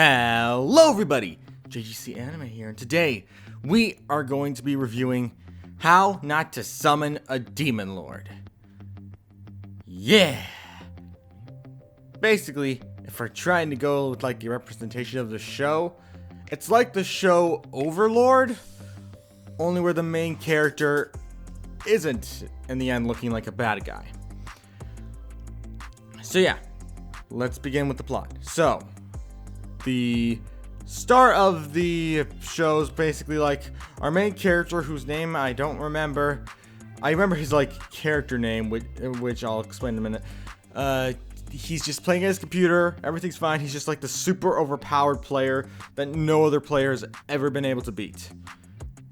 Hello everybody, JGC Anime here, and today we are going to be reviewing How Not to Summon a Demon Lord. Yeah! Basically, if we're trying to go with like a representation of the show, it's like the show Overlord, only where the main character isn't in the end looking like a bad guy. So yeah, let's begin with the plot. So, the star of the show is basically like our main character, whose name I don't remember. I remember his like character name, which I'll explain in a minute. He's just playing at his computer. Everything's fine. He's just like the super overpowered player that no other player has ever been able to beat.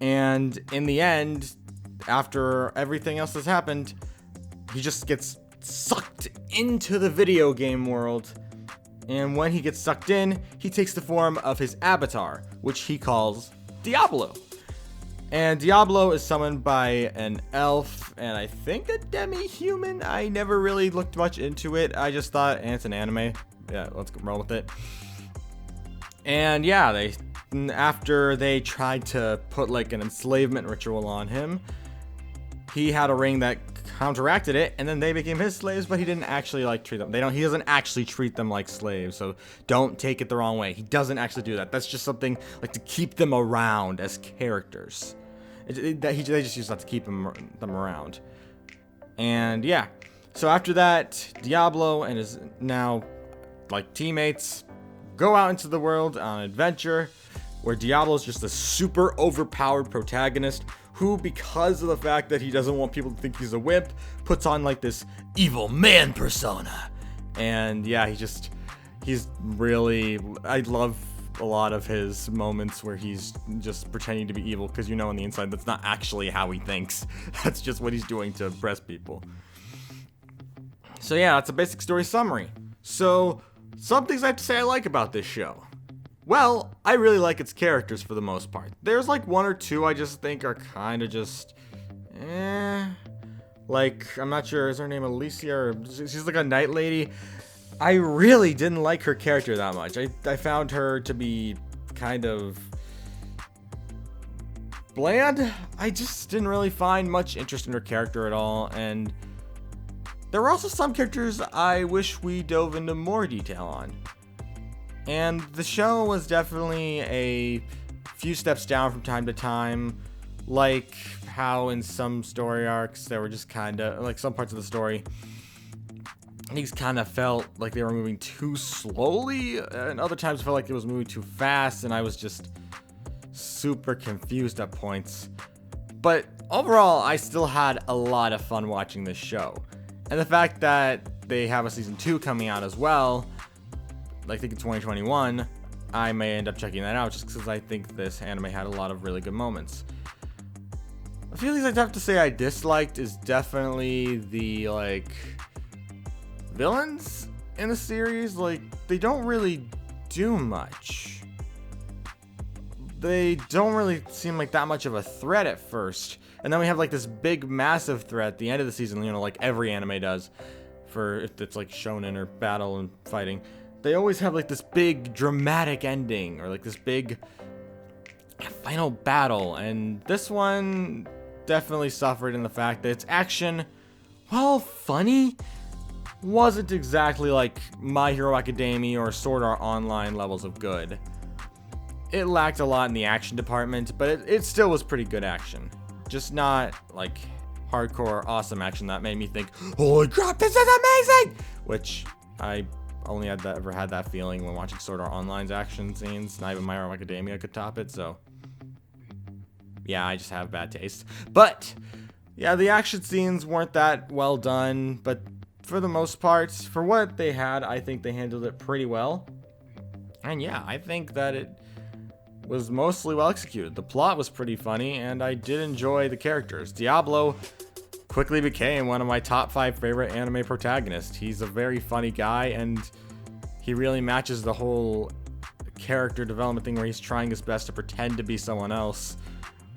And in the end, after everything else has happened, he just gets sucked into the video game world. And when he gets sucked in, he takes the form of his avatar, which he calls Diablo. And Diablo is summoned by an elf and I think a demi-human. I never really looked much into it. I just thought, it's an anime. Yeah, let's roll with it. And yeah, after they tried to put like an enslavement ritual on him, he had a ring that counteracted it, and then they became his slaves, but he didn't actually like treat them. He doesn't actually treat them like slaves, so don't take it the wrong way. He doesn't actually do that. That's just something like to keep them around as characters. They just use that to keep them around. And yeah, so after that, Diablo and his now like teammates go out into the world on an adventure where Diablo's just a super overpowered protagonist who, because of the fact that he doesn't want people to think he's a wimp, puts on like this evil man persona. And yeah, he's really, I love a lot of his moments where he's just pretending to be evil, because on the inside that's not actually how he thinks. That's just what he's doing to impress people. So yeah, that's a basic story summary. So some things I have to say I like about this show. Well, I really like its characters for the most part. There's like one or two I just think are kind of just, Like, I'm not sure, is her name Alicia, or she's like a night lady. I really didn't like her character that much. I found her to be kind of bland. I just didn't really find much interest in her character at all. And there were also some characters I wish we dove into more detail on. And the show was definitely a few steps down from time to time, like how in some story arcs there were just kind of, like some parts of the story, these kind of felt like they were moving too slowly, and other times felt like it was moving too fast, and I was just super confused at points. But overall, I still had a lot of fun watching this show. And the fact that they have a season 2 coming out as well, I think in 2021, I may end up checking that out just because I think this anime had a lot of really good moments. A few things I'd have to say I disliked is definitely the, like, villains in the series. Like, they don't really do much. They don't really seem like that much of a threat at first. And then we have, like, this big, massive threat at the end of the season, like every anime does, for if it's, like, shonen or battle and fighting. They always have like this big dramatic ending or like this big final battle, and this one definitely suffered in the fact that its action, while funny, wasn't exactly like My Hero Academia or Sword Art Online levels of good. It lacked a lot in the action department, but it still was pretty good action. Just not like hardcore awesome action that made me think, holy crap, this is amazing! Which I only ever had that feeling when watching Sword Art Online's action scenes. Not even My Hero Academia could top it, so yeah, I just have bad taste. But yeah, the action scenes weren't that well done, but for the most part, for what they had, I think they handled it pretty well. And yeah, I think that it was mostly well executed. The plot was pretty funny, and I did enjoy the characters. Diablo quickly became one of my top 5 favorite anime protagonists. He's a very funny guy, and he really matches the whole character development thing where he's trying his best to pretend to be someone else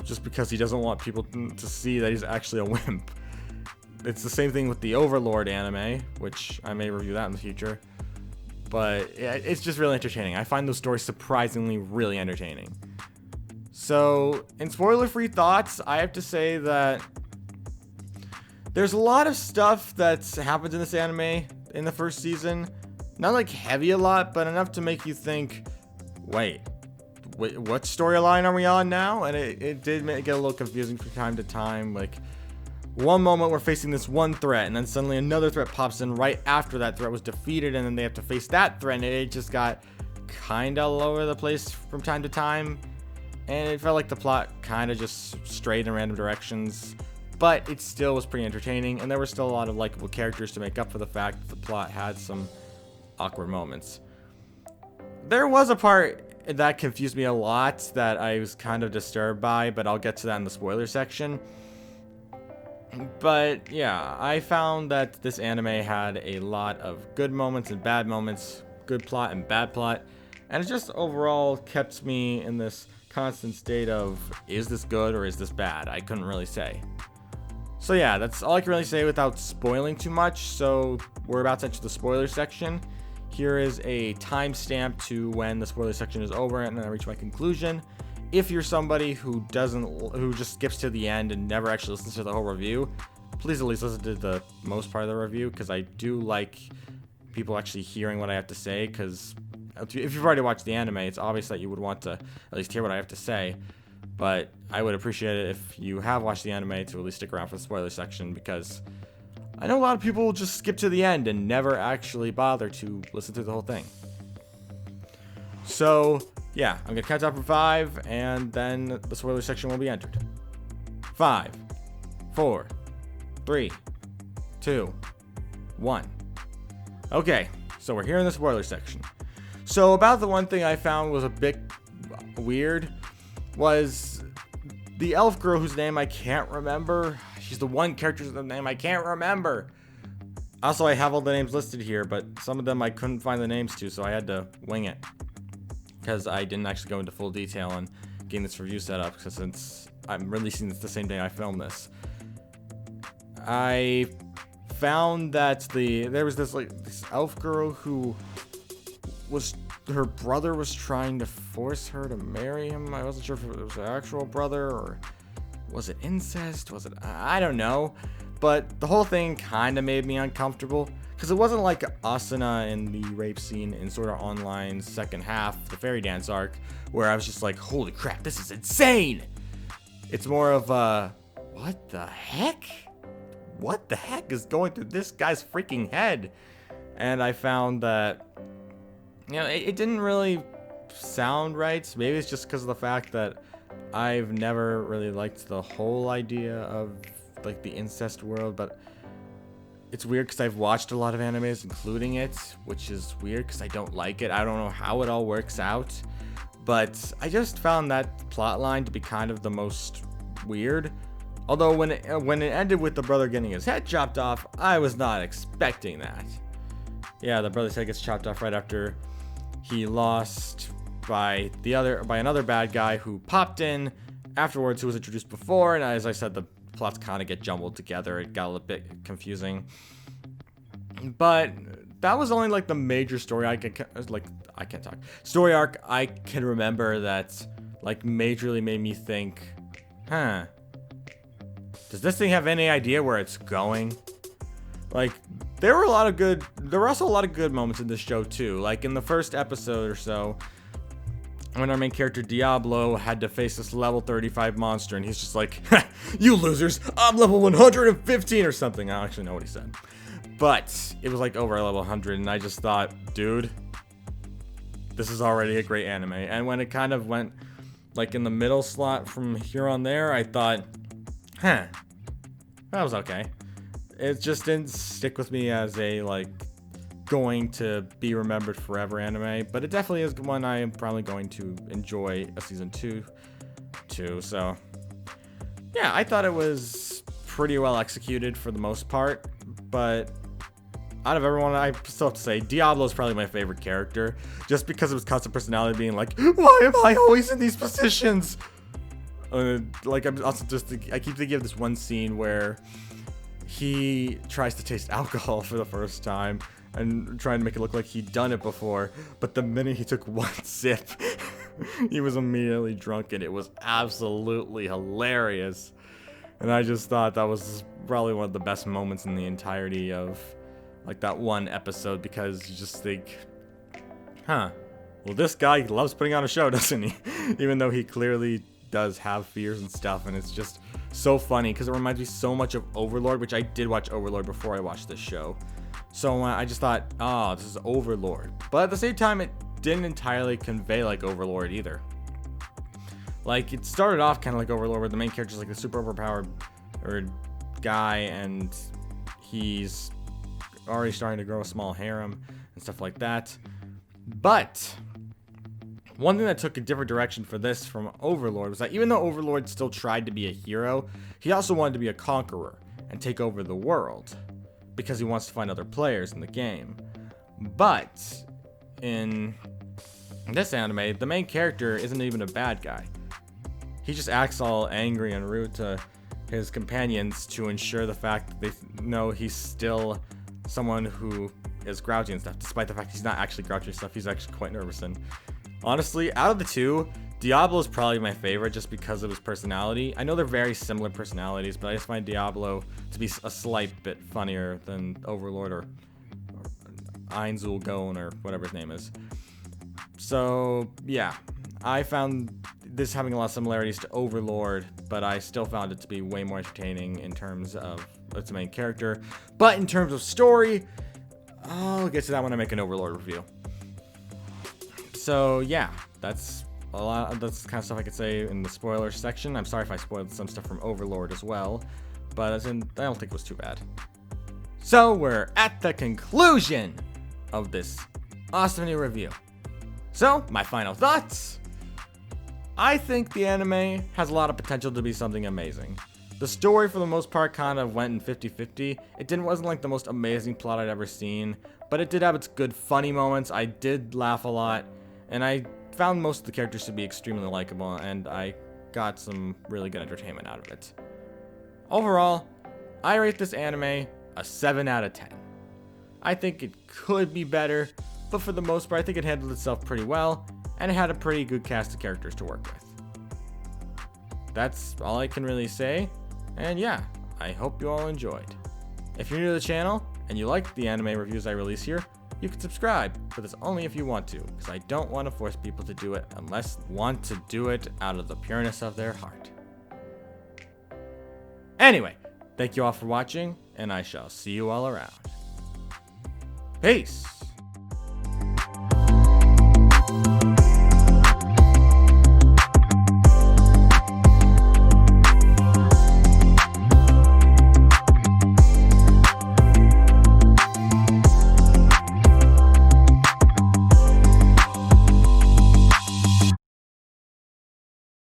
just because he doesn't want people to see that he's actually a wimp. It's the same thing with the Overlord anime, which I may review that in the future. but it's just really entertaining. I find those stories surprisingly really entertaining. So, in spoiler-free thoughts, I have to say that there's a lot of stuff that's happened in this anime in the first season. Not like heavy a lot, but enough to make you think, wait, what storyline are we on now? And it did get a little confusing from time to time. Like, one moment we're facing this one threat, and then suddenly another threat pops in right after that threat was defeated, and then they have to face that threat, and it just got kind of all over the place from time to time. And it felt like the plot kind of just strayed in random directions. But it still was pretty entertaining, and there were still a lot of likable characters to make up for the fact that the plot had some awkward moments. There was a part that confused me a lot that I was kind of disturbed by, but I'll get to that in the spoiler section. But yeah, I found that this anime had a lot of good moments and bad moments, good plot and bad plot, and it just overall kept me in this constant state of, is this good or is this bad? I couldn't really say. So yeah, that's all I can really say without spoiling too much. So we're about to enter the spoiler section. Here is a timestamp to when the spoiler section is over and then I reach my conclusion. If you're somebody who just skips to the end and never actually listens to the whole review, please at least listen to the most part of the review, because I do like people actually hearing what I have to say, because if you've already watched the anime, it's obvious that you would want to at least hear what I have to say. But I would appreciate it if you have watched the anime to at least stick around for the spoiler section, because I know a lot of people will just skip to the end and never actually bother to listen to the whole thing. So yeah, I'm gonna count down from 5, and then the spoiler section will be entered. 5, 4, 3, 2, 1. Okay, so we're here in the spoiler section. So about the one thing I found was a bit weird was the elf girl whose name I can't remember. She's the one character's name I can't remember. Also, I have all the names listed here, but some of them I couldn't find the names to, so I had to wing it, because I didn't actually go into full detail on getting this review set up, because since I'm releasing this the same day I filmed this. I found that there was this elf girl who her brother was trying to force her to marry him. I wasn't sure if it was her actual brother or was it incest? I don't know. But the whole thing kind of made me uncomfortable, because it wasn't like Asuna in the rape scene in Sword Art Online's second half, the fairy dance arc, where I was just like, holy crap, this is insane. It's more of what the heck? What the heck is going through this guy's freaking head? And I found that, it didn't really sound right. Maybe it's just because of the fact that I've never really liked the whole idea of like the incest world, but it's weird because I've watched a lot of animes including it, which is weird because I don't like it. I don't know how it all works out, but I just found that plot line to be kind of the most weird. Although when it ended with the brother getting his head chopped off, I was not expecting that. Yeah, the brother's head gets chopped off right after he lost by another bad guy who popped in afterwards, who was introduced before, and as I said, the plots kind of get jumbled together. It got a little bit confusing, but that was only like the major story story arc I can remember that like majorly made me think, does this thing have any idea where it's going? Like, there were also a lot of good moments in this show too. Like in the first episode or so, when our main character Diablo had to face this level 35 monster, and he's just like, you losers, I'm level 115 or something. I don't actually know what he said, but it was like over level 100, and I just thought, dude, this is already a great anime. And when it kind of went like in the middle slot from here on there, I thought, that was okay. It just didn't stick with me as a like going to be remembered forever anime, but it definitely is one I am probably going to enjoy a season 2 too. So yeah, I thought it was pretty well executed for the most part, but out of everyone, I still have to say Diablo is probably my favorite character, just because of his constant personality being like, why am I always in these positions? Like, I'm also I keep thinking of this one scene where he tries to taste alcohol for the first time, and trying to make it look like he'd done it before. But the minute he took one sip, he was immediately drunk, and it was absolutely hilarious. And I just thought that was probably one of the best moments in the entirety of like that one episode, because you just think, well, this guy loves putting on a show, doesn't he? Even though he clearly does have fears and stuff, and it's just so funny because it reminds me so much of Overlord, which I did watch Overlord before I watched this show. So I just thought, oh, this is Overlord. But at the same time, it didn't entirely convey like Overlord either. Like, it started off kind of like Overlord, where the main character is like a super overpowered guy, and he's already starting to grow a small harem and stuff like that. But one thing that took a different direction for this from Overlord was that even though Overlord still tried to be a hero, he also wanted to be a conqueror and take over the world, because he wants to find other players in the game. But in this anime, the main character isn't even a bad guy. He just acts all angry and rude to his companions to ensure the fact that they know he's still someone who is grouchy and stuff, despite the fact he's not actually grouchy and stuff. He's actually quite nervous. And honestly, out of the two, Diablo is probably my favorite just because of his personality. I know they're very similar personalities, but I just find Diablo to be a slight bit funnier than Overlord or Ainzul Gon or whatever his name is. So yeah, I found this having a lot of similarities to Overlord, but I still found it to be way more entertaining in terms of its main character. But in terms of story, I'll get to that when I make an Overlord review. So yeah, that's a lot. That's the kind of stuff I could say in the spoiler section. I'm sorry if I spoiled some stuff from Overlord as well, but I don't think it was too bad. So we're at the conclusion of this awesome new review. So my final thoughts. I think the anime has a lot of potential to be something amazing. The story, for the most part, kind of went in 50-50. It wasn't like the most amazing plot I'd ever seen, but it did have its good funny moments. I did laugh a lot, and I found most of the characters to be extremely likable, and I got some really good entertainment out of it. Overall, I rate this anime a 7 out of 10. I think it could be better, but for the most part, I think it handled itself pretty well, and it had a pretty good cast of characters to work with. That's all I can really say, and yeah, I hope you all enjoyed. If you're new to the channel, and you like the anime reviews I release here, you can subscribe, but that's only if you want to, because I don't want to force people to do it unless they want to do it out of the pureness of their heart. Anyway, thank you all for watching, and I shall see you all around. Peace!